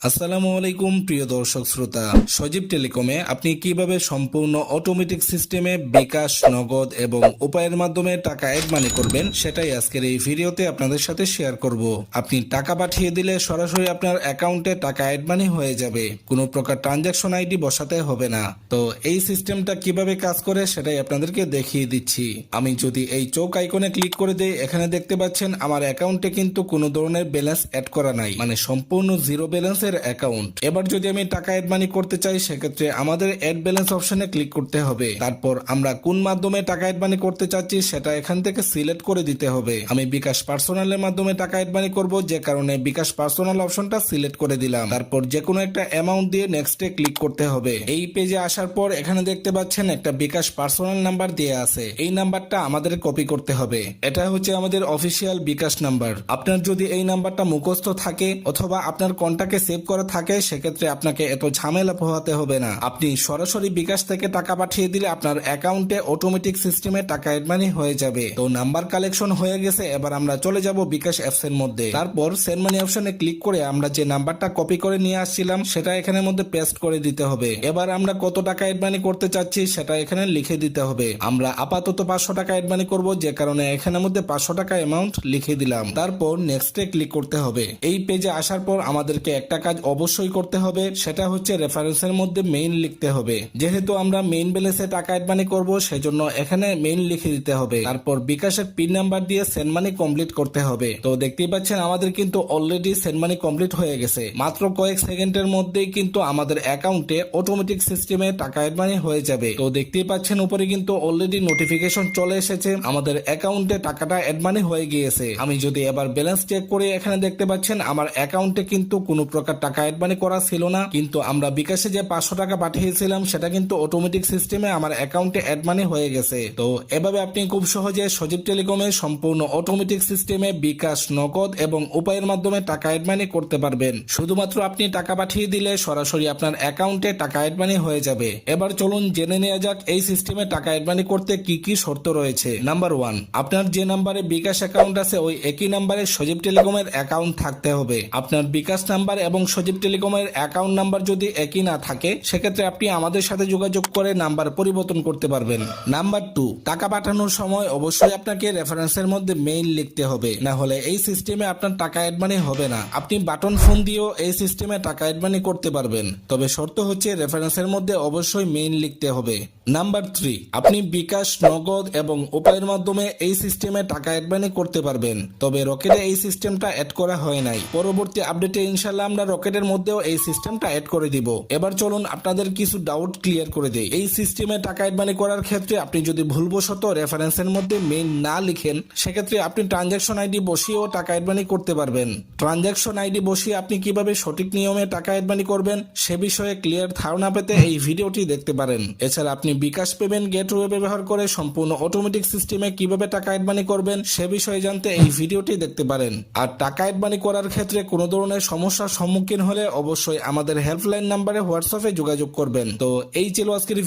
আসসালামু আলাইকুম প্রিয় দর্শক শ্রোতা, সজীব টেলিকমে আপনি কিভাবে সম্পূর্ণ অটোমেটিক সিস্টেমে বিকাশ, নগদ এবং উপায়ের মাধ্যমে টাকা অ্যাড মানি করবেন সেটাই আজকের এই ভিডিওতে আপনাদের সাথে শেয়ার করব। আপনি টাকা পাঠিয়ে দিলে সরাসরি আপনার অ্যাকাউন্টে টাকা অ্যাড মানি হয়ে যাবে, কোনো প্রকার ট্রানজাকশন আইডি বসাতে হবে না। তো এই সিস্টেমটা কিভাবে কাজ করে সেটাই আপনাদেরকে দেখিয়ে দিচ্ছি। আমি যদি এই চোখ আইকনে ক্লিক করে দিই, এখানে দেখতে পাচ্ছেন আমার অ্যাকাউন্টে কিন্তু কোনো ধরনের ব্যালেন্স অ্যাড করা নাই, মানে সম্পূর্ণ জিরো ব্যালেন্সের অ্যাকাউন্ট। এবার যদি আমি টাকা অ্যাড মানি করতে চাই সেক্ষেত্রে আমাদের অ্যাড ব্যালেন্স অপশনে ক্লিক করতে হবে। তারপর আমরা কোন মাধ্যমে টাকা অ্যাড মানি করতে চাচ্ছি সেটা এখান থেকে সিলেক্ট করে দিতে হবে। আমি বিকাশ পার্সোনালের মাধ্যমে টাকা অ্যাড মানি করব, যে কারণে বিকাশ পার্সোনাল অপশনটা সিলেক্ট করে দিলাম। তারপর যে কোনো একটা অ্যামাউন্ট দিয়ে নেক্সটে ক্লিক করতে হবে। এই পেজে আসার পর এখানে দেখতে পাচ্ছেন একটা বিকাশ পার্সোনাল নাম্বার দেয়া আছে, এই নাম্বারটা আমাদের কপি করতে হবে। এটা হচ্ছে আমাদের অফিসিয়াল বিকাশ নাম্বার। আপনার যদি এই নাম্বারটা মুখস্থ থাকে অথবা আপনার কন্টাক্টে সেভ করা থাকে সেক্ষেত্রে আপনাকে এত ঝামেলা পোহাতে হবে না। আপনি সরাসরি বিকাশ থেকে টাকা পাঠিয়ে দিলে আপনার অ্যাকাউন্টে অটোমেটিক সিস্টেমে টাকা অ্যাড মানি হয়ে যাবে। তো নাম্বার কালেকশন হয়ে গেছে, এবার আমরা চলে যাব বিকাশ অ্যাপস এর মধ্যে। তারপর সেন্ড মানি অপশনে ক্লিক করে আমরা যে নাম্বারটা কপি করে নিয়ে আসছিলাম সেটা এখানের মধ্যে পেস্ট করে দিতে হবে। এবার আমরা কত টাকা অ্যাড মানি করতে চাচ্ছি সেটা এখানে লিখে দিতে হবে। আমরা আপাতত 500 টাকা অ্যাড মানি করব, যে কারণে এখানের মধ্যে 500 টাকা অ্যামাউন্ট লিখে দিলাম। তারপর নেক্সটে ক্লিক করতে হবে। এই পেজে আসার পর আমাদেরকে একটা কাজ অবশ্যই করতে হবে, সেটা হচ্ছে রেফারেন্সের মধ্যে মেইন লিখতে হবে। যেহেতু আমরা মেইন ব্যালেন্সে টাকা অ্যাড মানি করব সেজন্য এখানে মেইন লিখে দিতে হবে। তারপর বিকাশের পিন নাম্বার দিয়ে সেন্ড মানি কমপ্লিট করতে হবে। তো দেখতেই পাচ্ছেন আমাদের কিন্তু অলরেডি সেন্ড মানি কমপ্লিট হয়ে গেছে। মাত্র কয়েক সেকেন্ডের মধ্যেই কিন্তু আমাদের অ্যাকাউন্টে অটোমেটিক সিস্টেমে টাকা অ্যাড মানি হয়ে যাবে। তো দেখতেই পাচ্ছেন উপরে কিন্তু অলরেডি নোটিফিকেশন চলে এসেছে, আমাদের অ্যাকাউন্টে টাকাটা অ্যাড মানি হয়ে গিয়েছে। আমি যদি এবার ব্যালেন্স চেক করি, এখানে দেখতে পাচ্ছেন আমার অ্যাকাউন্টে কিন্তু কোনো প্রকার টাকা অ্যাড মানি করা ছিল না, কিন্তু আমরা বিকাশে যে 500 টাকা পাঠিয়েছিলাম সেটা কিন্তু অটোমেটিক সিস্টেমে আমার অ্যাকাউন্টে অ্যাড মানি হয়ে গেছে। তো এভাবে আপনি খুব সহজে সজীব টেলিকমে সম্পূর্ণ অটোমেটিক সিস্টেমে বিকাশ, নগদ এবং উপায়ের মাধ্যমে টাকা অ্যাড মানি করতে পারবেন। শুধুমাত্র আপনি টাকা পাঠিয়ে দিলে সরাসরি আপনার অ্যাকাউন্টে টাকা অ্যাড মানি হয়ে যাবে। এবার চলুন জেনে নেওয়া যাক এই সিস্টেমে টাকা অ্যাড মানি করতে কি কি শর্ত রয়েছে। নাম্বার 1, আপনার যে নাম্বারে বিকাশ অ্যাকাউন্ট আছে ওই একই নাম্বারে সজীব টেলিকমের অ্যাকাউন্ট থাকতে হবে। আপনার বিকাশ নাম্বার এবং সজীব টেলিকমের অ্যাকাউন্ট নাম্বার যদি একই না থাকে সেক্ষেত্রে আপনি আমাদের সাথে যোগাযোগ করে নাম্বার পরিবর্তন করতে পারবেন। নাম্বার 2, টাকা পাঠানোর সময় অবশ্যই আপনাকে রেফারেন্সের মধ্যে মেইল লিখতে হবে, না হলে এই সিস্টেমে আপনার টাকা অ্যাড মানি হবে না। আপনি বাটন ফোন দিয়েও এই সিস্টেমে টাকা অ্যাড মানি করতে পারবেন, তবে শর্ত হচ্ছে রেফারেন্সের মধ্যে অবশ্যই মেইল লিখতে হবে। নাম্বার 3, আপনি বিকাশ, নগদ এবং উপায়ের মাধ্যমে এই সিস্টেমে টাকা অ্যাড মানি করতে পারবেন, তবে রকেটে এই সিস্টেমটা অ্যাড করা হয় নাই। পরবর্তী আপডেটে ইনশাল্লাহ আমরা রকেটের মধ্যেও এই সিস্টেমটা অ্যাড করে দিব। এবার চলুন আপনাদের কিছু ডাউট ক্লিয়ার করে দেই। এই সিস্টেমে টাকা অ্যাড মানি করার ক্ষেত্রে আপনি যদি ভুলবশত রেফারেন্সের মধ্যে মেইন না লিখেন সেক্ষেত্রে আপনি ট্রানজাকশন আইডি বসিয়েও টাকা অ্যাড মানি করতে পারবেন। ট্রানজাকশন আইডি বসিয়ে আপনি কিভাবে সঠিক নিয়মে টাকা অ্যাড মানি করবেন সে বিষয়ে ক্লিয়ার ধারণা পেতে এই ভিডিওটি দেখতে পারেন। এছাড়া আপনি বিকাশ পেমেন্ট গেটওয়ে ব্যবহার করে সম্পূর্ণ অটোমেটিক সিস্টেমে কিভাবে টাকা অ্যাড মানি করবেন সে বিষয়ে জানতে এই ভিডিওটি দেখতে পারেন। আর টাকা অ্যাড মানি করার ক্ষেত্রে কোনো ধরনের সমস্যার সম্মুখীন হলে অবশ্যই আমাদের হেল্পলাইন নাম্বারে হোয়াটসঅ্যাপে যোগাযোগ করবেন। তো এই ছিল আজকের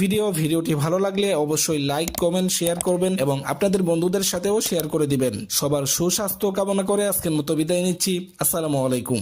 ভিডিওটি ভালো লাগলে অবশ্যই লাইক, কমেন্ট, শেয়ার করবেন এবং আপনাদের বন্ধুদের সাথেও শেয়ার করে দিবেন। সবার সুস্বাস্থ্য কামনা করে আজকের মতো বিদায় নিচ্ছি। আসসালামু আলাইকুম।